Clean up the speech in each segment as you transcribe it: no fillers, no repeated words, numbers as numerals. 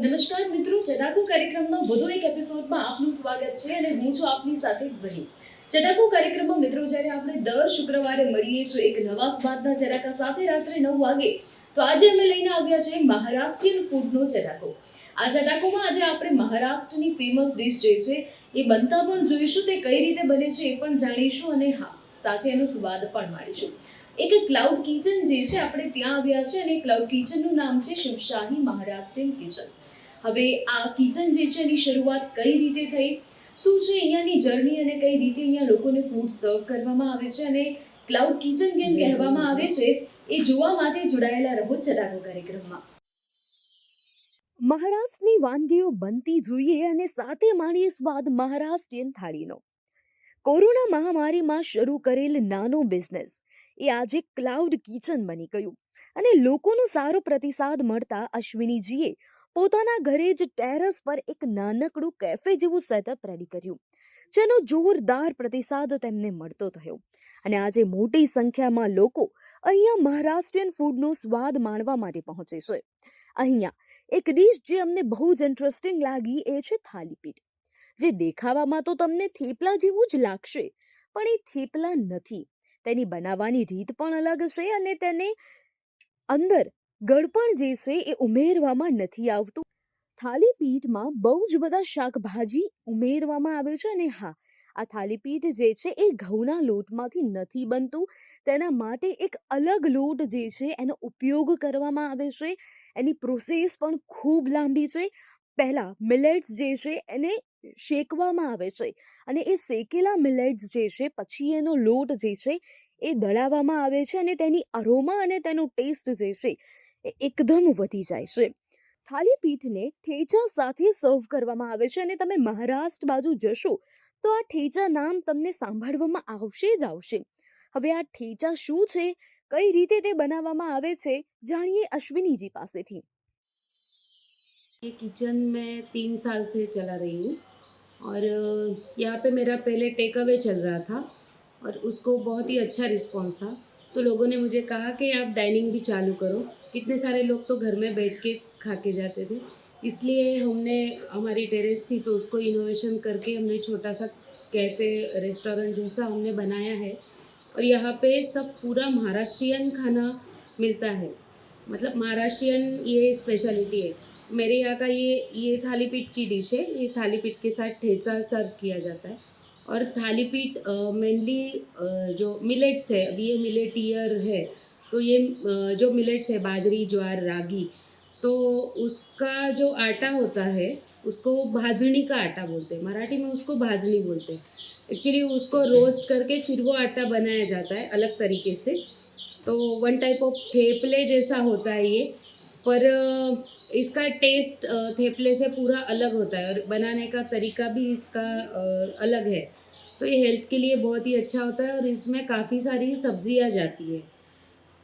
નમસ્કાર મિત્રો, ચટાકો કાર્યક્રમમાં વધુ એક એપિસોડમાં આપનું સ્વાગત છે અને હું છું આપની સાથે વહી. ચટાકો કાર્યક્રમમાં મિત્રો જ્યારે આપણે દર શુક્રવારે મળીએ છીએ એક નવા સ્વાદના ચટાકા સાથે રાત્રે 9 વાગે, તો આજે અમે લઈને આવ્યા છે મહારાષ્ટ્રીયન ફૂડનો ચટાકો. આ ચટાકોમાં આજે આપણે મહારાષ્ટ્રની ફેમસ ડિશ જે છે એ બનતા પણ જોઈશું, તે કઈ રીતે બને છે એ પણ જાણીશું અને હા, સાથે એનો સ્વાદ પણ માણીશું. એક ક્લાઉડ કિચન જે છે આપણે ત્યાં આવ્યા છે અને ક્લાઉડ કિચનનું નામ છે શિવશાહી મહારાષ્ટ્રીયન કિચન. હવે આ કિચન જે છે એની શરૂઆત કઈ રીતે થઈ, શું છે અહીંયાની જર્ની અને કઈ રીતે અહીંયા લોકોને ફૂડ સર્વ કરવામાં આવે છે અને ક્લાઉડ કિચન કેમ કહેવામાં આવે છે એ જોવા માટે જોડાયેલા રહો ચટાકો કાર્યક્રમમાં. મહારાષ્ટ્રની વાનગીઓ બનતી જોઈએ અને સાથે માણીએ સ્વાદ મહારાષ્ટ્રીયન થાળીનો. કોરોના મહામારીમાં શરૂ કરેલ નાનો બિઝનેસ એ આજે ક્લાઉડ કિચન બની ગયું અને લોકોનો સારો પ્રતિસાદ મળતા અશ્વિનીજીએ પોતાના ઘરે જ ટેરેસ પર એક નાનકડું કેફે જેવું સેટઅપ રેડી કર્યું, જેનો જોરદાર પ્રતિસાદ તેમને મળતો થયો અને આજે મોટી સંખ્યામાં લોકો અહીંયા મહારાષ્ટ્રીયન ફૂડનો સ્વાદ માણવા માટે પહોંચે છે. અહીંયા એક ડીશ જે અમને બહુ જ ઇન્ટરેસ્ટિંગ લાગી એ છે થાલીપીઠ, જે દેખાવામાં તો તમને થેપલા જેવું જ લાગશે, પણ એ થેપલા નથી. તેની બનાવવાની રીત પણ અલગ છે અને તેને અંદર ગળપણ જે છે એ ઉમેરવામાં નથી આવતું. થાલીપીઠમાં બહુ જ બધા શાકભાજી ઉમેરવામાં આવે છે અને હા, આ થાલીપીઠ જે છે એ ઘઉંના લોટમાંથી નથી બનતું. તેના માટે એક અલગ લોટ જે છે એનો ઉપયોગ કરવામાં આવે છે. એની પ્રોસેસ પણ ખૂબ લાંબી છે. પહેલા મિલેટ્સ જે છે એને શેકવામાં આવે છે અને એ શેકેલા મિલેટ્સ જે છે પછી એનો લોટ જે છે એ દળાવવામાં આવે છે અને તેની અરોમા અને તેનો ટેસ્ટ જે છે એ એકદમ વધી જાય છે. થાલીપીઠને ઠેચા સાથે સર્વ કરવામાં આવે છે અને તમે મહારાષ્ટ્ર બાજુ જશો તો આ ઠેચા નામ તમને સાંભળવામાં આવશે જ આવશે. હવે આ ઠેચા શું છે, કઈ રીતે તે બનાવવામાં આવે છે, જાણીએ અશ્વિનીજી પાસેથી. ये किचन मैं 3 साल से चला रही हूँ और यहाँ पे मेरा पहले टेक अवे चल रहा था और उसको बहुत ही अच्छा रिस्पॉन्स था. तो लोगों ने मुझे कहा कि आप डाइनिंग भी चालू करो. कितने सारे लोग तो घर में बैठ के खा के जाते थे, इसलिए हमने हमारी टेरेस थी तो उसको इनोवेशन करके हमने छोटा सा कैफ़े रेस्टोरेंट जैसा हमने बनाया है. और यहाँ पे सब पूरा महाराष्ट्रियन खाना मिलता है, मतलब महाराष्ट्रियन ये स्पेशलिटी है. मेरे यहाँ का ये थालीपीठ की डिश है. ये थालीपीठ के साथ ठेचा सर्व किया जाता है. और थालीपीठ मेनली जो मिलेट्स है, अभी ये मिलेट ईयर है तो ये जो मिलेट्स है बाजरी, ज्वार, रागी, तो उसका जो आटा होता है उसको भाजनी का आटा बोलते हैं. मराठी में उसको भाजनी बोलते हैं. एक्चुअली उसको रोस्ट करके फिर वो आटा बनाया जाता है अलग तरीके से. तो वन टाइप ऑफ थेपले जैसा होता है ये, पर इसका टेस्ट थेपले से पूरा अलग होता है और बनाने का तरीका भी इसका अलग है. तो ये हेल्थ के लिए बहुत ही अच्छा होता है और इसमें काफ़ी सारी सब्जियां जाती है.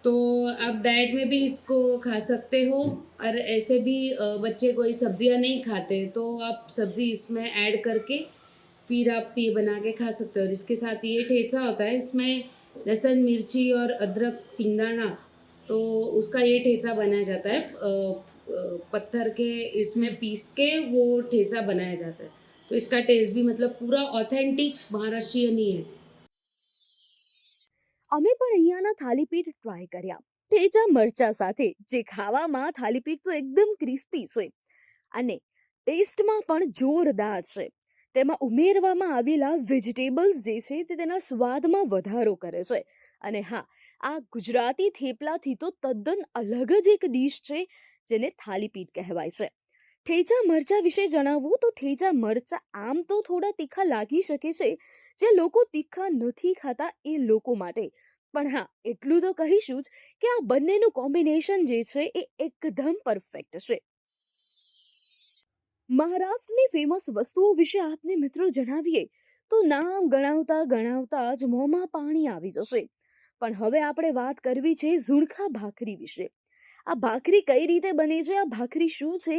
तो आप डाइट में भी इसको खा सकते हो और ऐसे भी बच्चे कोई सब्जियां नहीं खाते तो आप सब्ज़ी इसमें ऐड करके फिर आप ये बना के खा सकते हो. और इसके साथ ये ठेचा होता है, इसमें लहसुन, मिर्ची और अदरक, सिंगदाना, तो उसका ये ठेचा बनाया जाता है. पत्थर के इसमें पीस के वो ठेचा बनाया जाता है. तो इसका टेस्ट भी मतलब पूरा ऑथेंटिक महाराष्ट्रियन ही है. અમે પણ અહીંયાના થાલીપીઠ ટ્રાય કર્યા ઠેચા મરચા સાથે, જે ખાવામાં થાલીપીઠ તો એકદમ ક્રિસ્પી છે અને ટેસ્ટમાં પણ જોરદાર છે. તેમાં ઉમેરવામાં આવેલા વેજીટેબલ્સ જે છે તે તેના સ્વાદમાં વધારો કરે છે. અને હા, આ ગુજરાતી થેપલાથી તો તદ્દન અલગ જ એક ડીશ છે જેને થાલીપીઠ કહેવાય છે. ઠેચા મરચા વિશે જણાવું તો ઠેચા મરચા આમ તો થોડા તીખા લાગી શકે છે જે લોકો તીખા નથી ખાતા એ લોકો માટે, પણ હા, એટલું તો કહીશું જ કે આ બંનેનું કોમ્બિનેશન જે છે એ એકદમ પરફેક્ટ છે. મહારાષ્ટ્રની ફેમસ વસ્તુઓ વિશે આપને મિત્રો જણાવીએ તો નામ ગણાવતા ગણાવતા જ મોંમાં પાણી આવી જશે. પણ હવે આપણે વાત કરવી છે ઝુણખા ભાખરી વિશે. આ ભાખરી કઈ રીતે બને છે, આ ભાખરી શું છે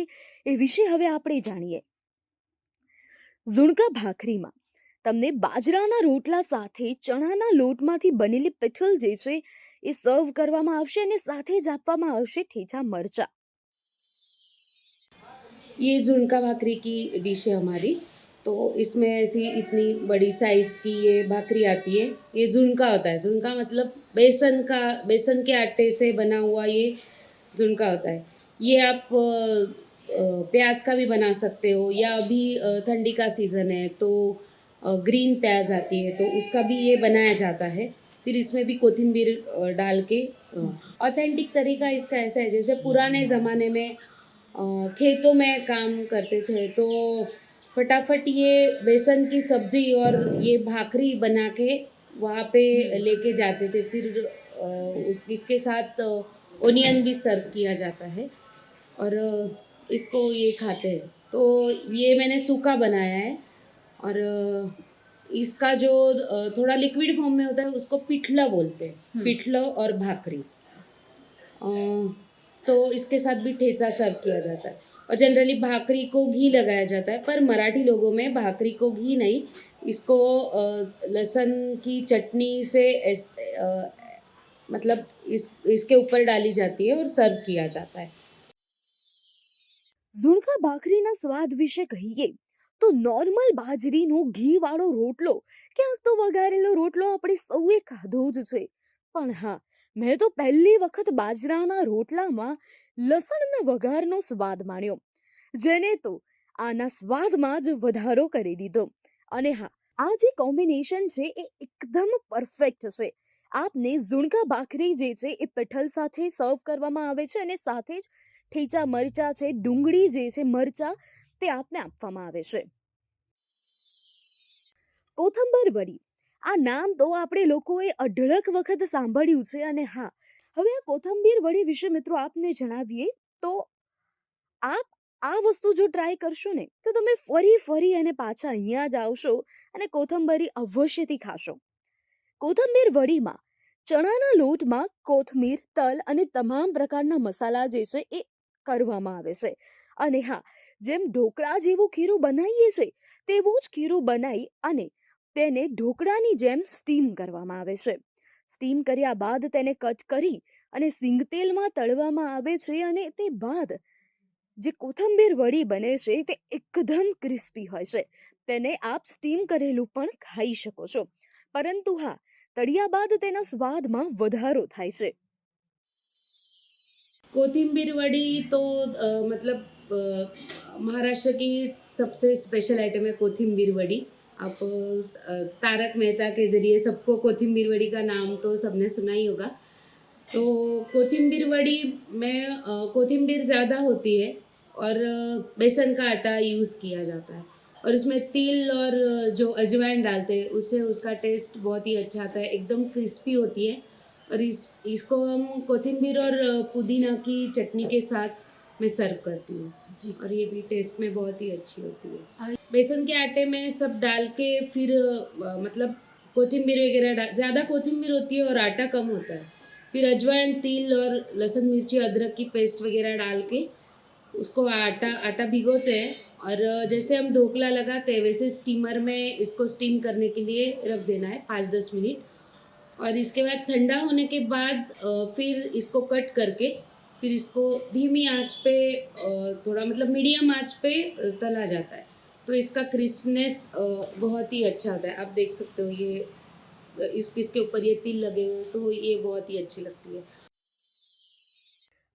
એ વિશે હવે આપણે જાણીએ. ઝુણકા ભાખરીમાં તમને બાજરાના રોટલા સાથે ચણાના લોટમાંથી બનેલી પિઠલ જે છે એ સર્વ કરવામાં આવશે અને સાથે જ આપવામાં આવશે ઠેચા મરચા. ये झुणका भाकरी की डिश है हमारी। तो इसमें ऐसी इतनी बड़ी साइज़ की ये भाकरी आती है। ये झुणका होता है। झुणका मतलब बेसन के आटे से बना हुआ ये झुणका होता है। ये आप प्याज का भी बना सकते हो, या अभी ठंडी का सीज़न है तो ग्रीन प्याज आती है तो उसका भी ये बनाया जाता है। फिर इसमें भी कोथिंबीर डाल के ऑथेंटिक तरीका इसका ऐसा है, जैसे पुराने ज़माने में खेतों में काम करते थे तो फटाफट ये बेसन की सब्ज़ी और ये भाकरी बना के वहाँ पे लेके जाते थे। फिर इसके साथ ओनियन भी सर्व किया जाता है और इसको ये खाते हैं। तो ये मैंने सूखा बनाया है। और इसका जो थोड़ा लिक्विड फॉर्म में होता है उसको पिठला बोलते हैं। पिठला और भाकरी। तो इसके साथ भी ठेचा सर्व किया जाता है। और जनरली भाकरी को घी लगाया जाता है, पर मराठी लोगों में भाकरी को घी नहीं, इसको लहसुन की चटनी से मतलब इसके ऊपर डाली जाती है और सर्व किया जाता है। ઝુણકા ભાખરીના સ્વાદ વિશે કહીએ તો નોર્મલ બાજરીનો ઘીવાળો રોટલો, ક્યાંક તો વઘારેલો રોટલો આપણે સૌએ ખાધો જ છે. પણ હા, મેં તો પહેલી વખત બાજરાના રોટલામાં લસણના વઘારનો સ્વાદ માણ્યો, જેને તો આના સ્વાદમાં જ વધારો કરી દીધો. અને હા, આ જે કોમ્બિનેશન છે એ એકદમ પરફેક્ટ છે. આપને ઝુણકા ભાખરી જે છે એ પિઠલ સાથે સર્વ કરવામાં આવે છે અને સાથે જ ઠેચા મરચા છે, ડુંગળી જે છે, મરચા તે આપને આપવામાં આવે છે. કોથંબર વડી, આ નામ તો આપણે લોકોએ અઢળક વખત સાંભળ્યું છે. અને હા, હવે આ કોથંબીર વડી વિશે મિત્રો આપને જણાવીએ તો આપ આ વસ્તુ જો ટ્રાય કરશો ને તો તમે ફરી ફરી અને પાછા અહીંયા જ આવશો અને કોથંબરી અવશ્યથી ખાશો. કોથંબીર વડીમાં ચણાના લોટમાં કોથમીર, તલ અને તમામ પ્રકારના મસાલા જે છે એ કરવામાં આવે છે. અને હા, જેમ ઢોકળા જેવું ખીરું બનાવીએ છીએ તેવું જ ખીરું બનાવી અને તેને ઢોકળાની જેમ સ્ટીમ કરવામાં આવે છે. સ્ટીમ કર્યા બાદ તેને કટ કરી અને સિંગ તેલમાં તળવામાં આવે છે. અને તે બાદ જે કોથંબીર વડી બને છે તે એકદમ ક્રિસ્પી હોય છે. તેને આપ સ્ટીમ કરેલું પણ ખાઈ શકો છો, પરંતુ હા, તળિયા બાદ તેના સ્વાદમાં વધારો થાય છે. कोथिंबीर वड़ी तो मतलब महाराष्ट्र की सबसे स्पेशल आइटम है कोथिंबीर वड़ी। आप तारक मेहता के ज़रिए सबको कोथिंबीर वड़ी का नाम तो सबने सुना ही होगा। तो कोथिंबीर वड़ी में कोथिंबीर ज़्यादा होती है और बेसन का आटा यूज़ किया जाता है और उसमें तिल और जो अजवाइन डालते हैं उससे उसका टेस्ट बहुत ही अच्छा आता है, एकदम क्रिस्पी होती है। और इसको हम कोथिंबीर और पुदीना की चटनी के साथ मैं सर्व करती हूँ जी। और ये भी टेस्ट में बहुत ही अच्छी होती है। बेसन के आटे में सब डाल के फिर मतलब कोथिंबीर वगैरह ज़्यादा कोथिंबीर होती है और आटा कम होता है। फिर अजवाइन, तिल और लहसुन, मिर्ची, अदरक की पेस्ट वगैरह डाल के उसको आटा भिगोते हैं और जैसे हम ढोकला लगाते हैं वैसे स्टीमर में इसको स्टीम करने के लिए रख देना है 5-10 मिनट। और इसके बाद ठंडा होने के बाद फिर इसको कट करके फिर इसको धीमी आंच पे थोड़ा मतलब मीडियम आंच पे तला जाता है। तो इसका क्रिस्पनेस बहुत ही अच्छा होता है। आप देख सकते हो ये इसके ऊपर ये तिल लगे हुए हैं, तो ये बहुत ही अच्छी लगती है।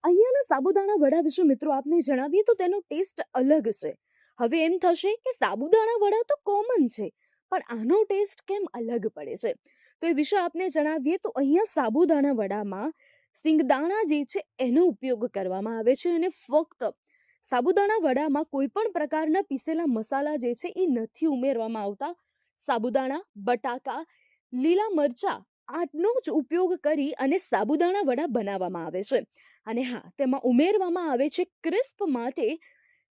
અહીંયાના સાબુદાણા વડા વિશે મિત્રો આપને જણાવીએ તો તેનો ટેસ્ટ અલગ છે. હવે એમ થશે કે સાબુદાણા વડા તો કોમન છે, પણ આનો ટેસ્ટ કેમ અલગ પડે છે? તો એ વિશે આપને જણાવીએ તો અહીંયા સાબુદાણા વડામાં સિંગદાણા જે છે એનો ઉપયોગ કરવામાં આવે છે. અને ફક્ત સાબુદાણા વડામાં કોઈ પણ પ્રકારના પીસેલા મસાલા જે છે એ નથી ઉમેરવામાં આવતા. સાબુદાણા, બટાકા, લીલા મરચા આટનો જ ઉપયોગ કરી અને સાબુદાણા વડા બનાવવામાં આવે છે. અને હા, તેમાં ઉમેરવામાં આવે છે ક્રિસ્પ માટે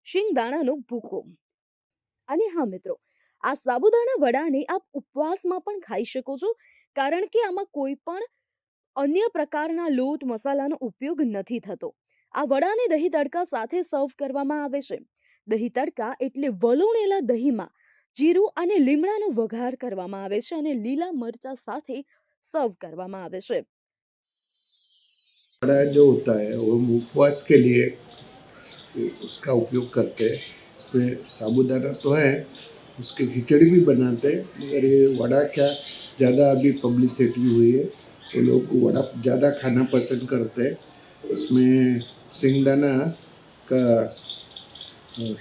શિંગદાણાનો ભૂકો. અને હા મિત્રો, આ સાબુદાણા વડાને આપ ઉપવાસમાં પણ ખાઈ શકો છો, કારણ કે આમાં કોઈ પણ અન્ય પ્રકારના લોટ મસાલાનો ઉપયોગ નથી થતો. આ વડાને દહીં તડકા સાથે સર્વ કરવામાં આવે છે. દહીં તડકા એટલે વલોણેલા દહીંમાં જીરું અને લીમડાનો વઘાર કરવામાં આવે છે અને લીલા મરચા સાથે સર્વ કરવામાં આવે છે. बड़ा जो होता है वो उपवास के लिए उसका उपयोग करते हैं। इसमें साबूदाना तो है, उसकी खिचड़ी भी बनाते हैं, मगर ये वड़ा क्या ज़्यादा अभी पब्लिसिटी हुई है तो लोग वड़ा ज़्यादा खाना पसंद करते हैं। इसमें सिंगदाना का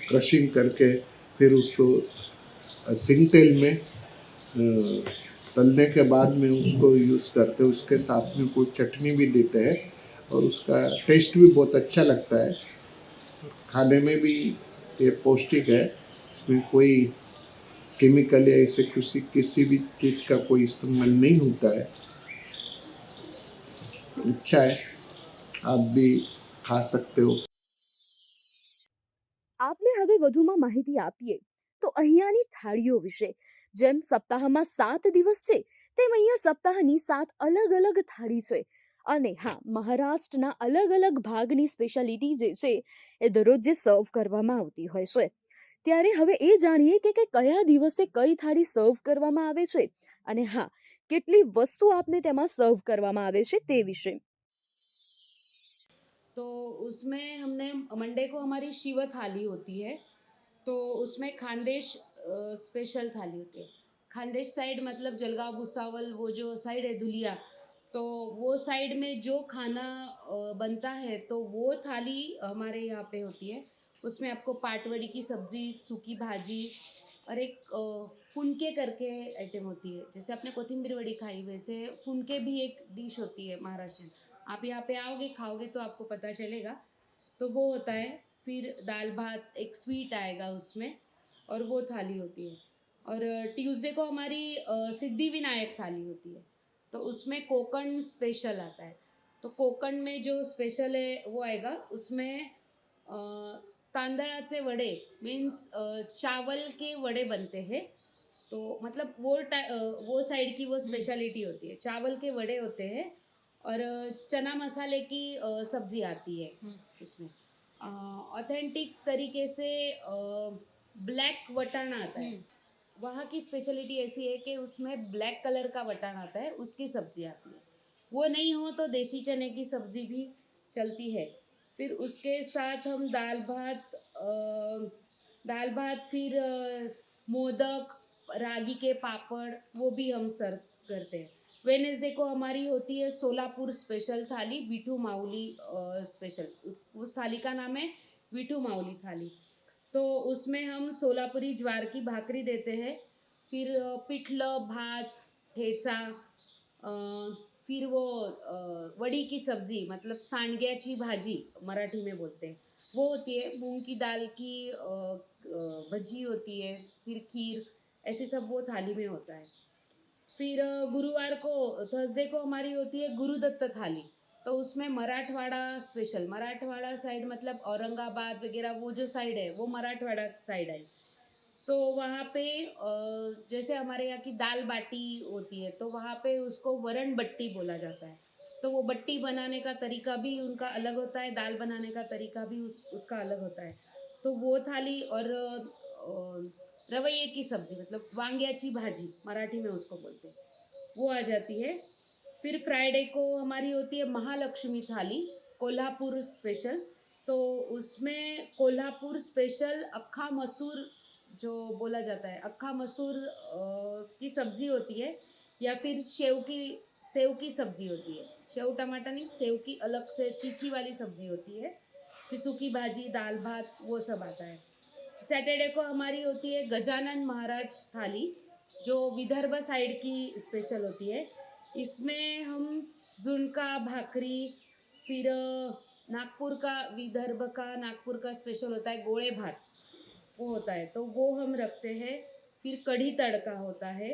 क्रशिंग करके फिर उसको सिंग तेल में तलने के बाद में उसको यूज़ करते हैं। उसके साथ में कोई चटनी भी देते हैं और उसका टेस्ट भी बहुत अच्छा लगता है। खाने में भी ये पौष्टिक है, इसमें कोई केमिकल या ऐसे किसी भी चीज़ का कोई इस्तेमाल नहीं होता है। अच्छा है, आप भी खा सकते हो। આપને હવે વધુમાં માહિતી આપીએ તો અહીંયાની થાળીઓ વિશે. જેમ સપ્તાહમાં 7 દિવસ છે, તેમ અહીંયા સપ્તાહની 7 અલગ-અલગ થાળી છે. અને હા, મહારાષ્ટ્રના અલગ-અલગ ભાગની સ્પેશિયાલિટી જે છે, એ દરરોજ જે સર્વ કરવામાં આવતી હોય છે. ત્યારે હવે એ જાણીએ કે કયા દિવસે કઈ થાળી સર્વ કરવામાં આવે છે અને હા, કેટલી વસ્તુ આપને તેમાં સર્વ કરવામાં આવે છે તે વિશે. तो उसमें हमने मंडे को हमारी शिव थाली होती है, तो उसमें खानदेश स्पेशल थाली होती है। खानदेश साइड मतलब जलगांव भुसावल वो जो साइड है धुलिया, तो वो साइड में जो खाना बनता है तो वो थाली हमारे यहाँ पे होती है। उसमें आपको पाटवड़ी की सब्ज़ी, सूखी भाजी और एक फुनके करके आइटम होती है। जैसे आपने कोथिंबीर वड़ी खाई, वैसे फुनके भी एक डिश होती है महाराष्ट्र। आप यहाँ पे आओगे खाओगे तो आपको पता चलेगा। तो वो होता है। फिर दाल भात एक स्वीट आएगा उसमें, और वो थाली होती है। और ट्यूसडे को हमारी सिद्धि विनायक थाली होती है, तो उसमें कोकण स्पेशल आता है। तो कोकण में जो स्पेशल है वो आएगा, उसमें तांदळाचे वडे मीन्स चावल के वडे बनते हैं। तो मतलब वो साइड की वो स्पेशलिटी होती है, चावल के वड़े होते हैं। और चना मसाले की सब्जी आती है उसमें। ऑथेंटिक तरीके से ब्लैक वटाना आता है। वहाँ की स्पेशलिटी ऐसी है कि उसमें ब्लैक कलर का वटाना आता है, उसकी सब्जी आती है। वो नहीं हो तो देसी चने की सब्जी भी चलती है। फिर उसके साथ हम दाल भात फिर मोदक, रागी के पापड़, वो भी हम सर्व करते हैं। वेनेसडे को हमारी होती है सोलापुर स्पेशल थाली, विठू माउली स्पेशल। उस थाली का नाम है विठू माउली थाली। तो उसमें हम सोलापुरी ज्वार की भाकरी देते हैं, फिर पिठलं, भात, ठेचा, अ, फिर वो वड़ी की सब्जी मतलब सांडग्याची भाजी मराठी में बोलते हैं, वो होती है। मूंग की दाल की भजी होती है, फिर खीर, ऐसे सब वो थाली में होता है। फिर गुरुवार को थर्सडे को हमारी होती है गुरुदत्त थाली। तो उसमें मराठवाड़ा स्पेशल, मराठवाड़ा साइड मतलब औरंगाबाद वगैरह वो जो साइड है वो मराठवाड़ा साइड है। तो वहाँ पे जैसे हमारे यहाँ की दाल बाटी होती है, तो वहाँ पे उसको वरण बट्टी बोला जाता है। तो वो बट्टी बनाने का तरीका भी उनका अलग होता है, दाल बनाने का तरीका भी उसका अलग होता है। तो वो थाली, और रवैये की सब्जी मतलब वांग्याची भाजी मराठी में उसको बोलते हैं, वो आ जाती है। फिर फ्राइडे को हमारी होती है महालक्ष्मी थाली, कोल्हापुर स्पेशल। तो उसमें कोल्हापुर स्पेशल अक्खा मसूर जो बोला जाता है, अक्खा मसूर की सब्जी होती है, या फिर सेव की सब्जी होती है। सेव टमाटर नहीं, सेव की अलग से तीखी वाली सब्जी होती है। फिर सूखी भाजी, दाल भात, वो सब आता है। सैटरडे को हमारी होती है गजानन महाराज थाली, जो विदर्भ साइड की स्पेशल होती है। इसमें हम झुणका भाकरी, फिर नागपुर का स्पेशल होता है गोले भात, वो होता है, तो वो हम रखते हैं। फिर कढ़ी तड़का होता है,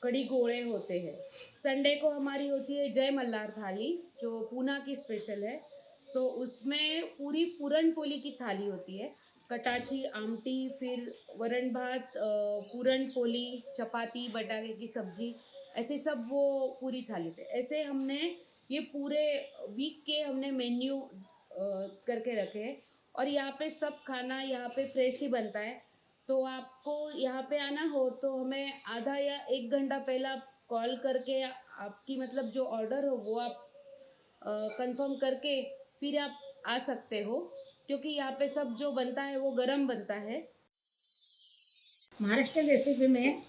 कढ़ी गोले होते हैं। संडे को हमारी होती है जय मल्हार थाली, जो पूना की स्पेशल है। तो उसमें पूरी पूरन पोली की थाली होती है, कटाची आमटी, फिर वरण भात, पूरन पोली, चपाती, बटाके की सब्जी, ऐसे सब वो पूरी थाली पे। ऐसे हमने ये पूरे वीक के हमने मेन्यू करके रखे हैं। और यहाँ पे सब खाना यहाँ पे फ्रेश ही बनता है। तो आपको यहाँ पे आना हो तो हमें आधा या 1 घंटा पहला कॉल करके आपकी मतलब जो ऑर्डर हो वो आप कंफर्म करके फिर आप आ सकते हो। क्योंकि यहाँ पे सब जो बनता है वो गरम बनता है। महाराष्ट्र रेसिपी में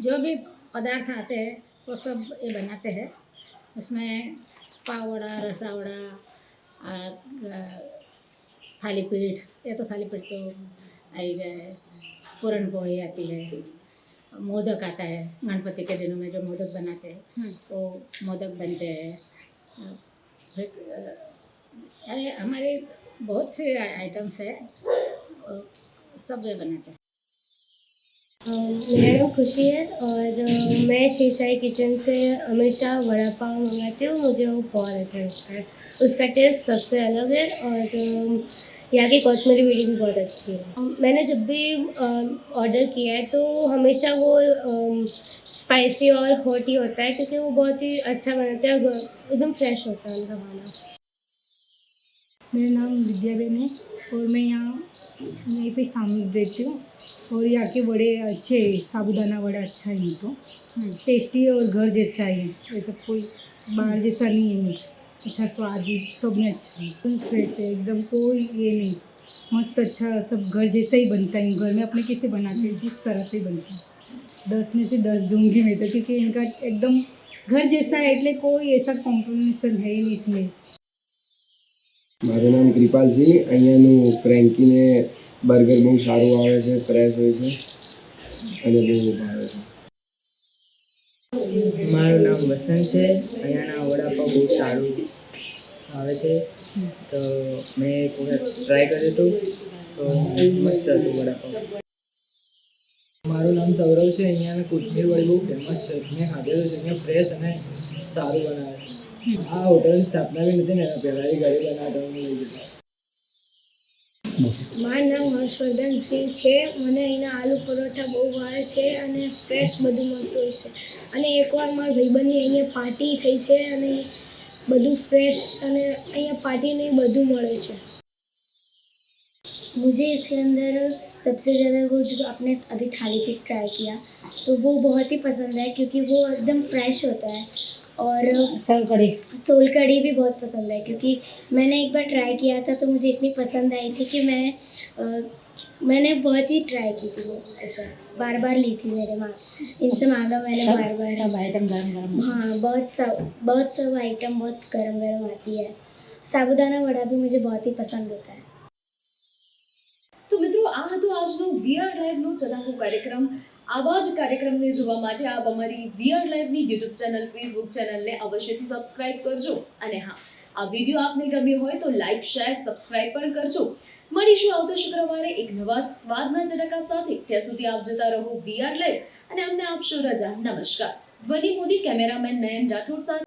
जो भी पदार्थ आते हैं वो सब ये बनाते हैं। उसमें पाव वड़ा, रसा वड़ा, थालीपीठ, ये तो थालीपीठ तो आ ही गए, पूरन पोली आती है, मोदक आता है, गणपति के दिनों में जो मोदक बनाते हैं वो मोदक बनते हैं। अरे हमारे बहुत से आइटम्स है, सब ये बनाते हैं। मेरा नाम खुशी है और मैं शिवशाही किचन से हमेशा वड़ा पाव मंगाती हूँ। मुझे वो बहुत अच्छा लगता है, उसका टेस्ट सबसे अलग है और यहाँ की कॉस्मेटिक रेटिंग भी बहुत अच्छी है। मैंने जब भी ऑर्डर किया है तो हमेशा वो स्पाइसी और हॉट ही होता है, क्योंकि वो बहुत ही अच्छा बनाते हैं और एकदम फ्रेश होता है उनका खाना। मेरा नाम विद्याबेन है और मैं यहाँ यहीं पे सामने रहती हूँ और यहाँ के वड़े अच्छे हैं, साबूदाना वड़ा अच्छा है इनको, टेस्टी है और घर जैसा है, ऐसा कोई बाहर जैसा नहीं है, अच्छा स्वाद भी सब में अच्छा है, फ्रेश है एकदम, कोई ये नहीं, मस्त अच्छा सब घर जैसा ही बनता है। घर में अपने कैसे बनाते हैं उस तरह से बनता है। 10 में से 10 दूंगी मैं तो, क्योंकि इनका एकदम घर जैसा है, એટલે कोई ऐसा कॉम्प्रोमाइज़ है नहीं इसमें। મારું નામ કૃપાલજી, અહીંયાનું ફ્રેન્કીને બર્ગર બહુ સારું આવે છે, ફ્રેશ હોય છે અને બહુ ભાવે છે. મારું નામ વસંત છે, અહીંયાના વડાપાવ બહુ સારું આવે છે, તો મેં એક વખત ટ્રાય કર્યું હતું તો મસ્ત હતું વડાપાવ. મારું નામ સૌરવ છે, અહીંયાના કોથમીર વડી બહુ ફેમસ છે, મેં ખાધેલું છે, અહીંયા ફ્રેશ અને સારું બનાવે છે. આ હોટલની સ્થાપના બી નથી ને એના પહેલાં એ ઘરે બનાવતા હું લઈ જતો. મારું નામ હર્ષવર્ધન સિંહ છે, મને અહીંના આલુ પરોઠા બહુ ભાવે છે અને ફ્રેશ બધું મળતું હોય છે, અને એકવાર મારા ભાઈબંધની અહીંયા પાર્ટી થઈ છે અને બધું ફ્રેશ અને અહીંયા પાર્ટીને બધું મળે છે। मुझे इसके अंदर सबसे ज़्यादा वो जो आपने अभी थाली पीठ ट्राई किया तो वो बहुत ही पसंद है, क्योंकि वो एकदम फ्रेश होता है। और सोल कड़ी भी बहुत पसंद है, क्योंकि मैंने एक बार ट्राई किया था तो मुझे इतनी पसंद आई थी कि मैंने बहुत ही ट्राई की थी, वो ऐसा बार बार ली थी मेरे माँ इनसे मांगा मैंने बार बार। सब आइटम गरम हाँ, बहुत सब आइटम बहुत गरम गरम आती है। साबूदाना वड़ा भी मुझे बहुत ही पसंद होता है। તો મિત્રો આ હતો આજનો વીઆર લાઈવનો ચલાકો કાર્યક્રમ। આવા જ કાર્યક્રમને જોવા માટે આપ અમારી વીઆર લાઈવની યુટ્યુબ ચેનલ, ફેસબુક ચેનલને અવશ્યથી સબસ્ક્રાઇબ કરજો। અને હા, આ વિડીયો આપને ગમ્યો હોય તો લાઈક, શેર, સબસ્ક્રાઇબ પણ કરજો। મળીશું આવતા શુક્રવારે એક નવા સ્વાદના ચટાકા સાથે। ત્યાં સુધી આપ જોતા રહો વીઆર લાઈવ અને અમને આપશો રજા। નમસ્કાર। ધ્વનિ મોદી, કેમેરામેન નયન રાઠોડ સાથે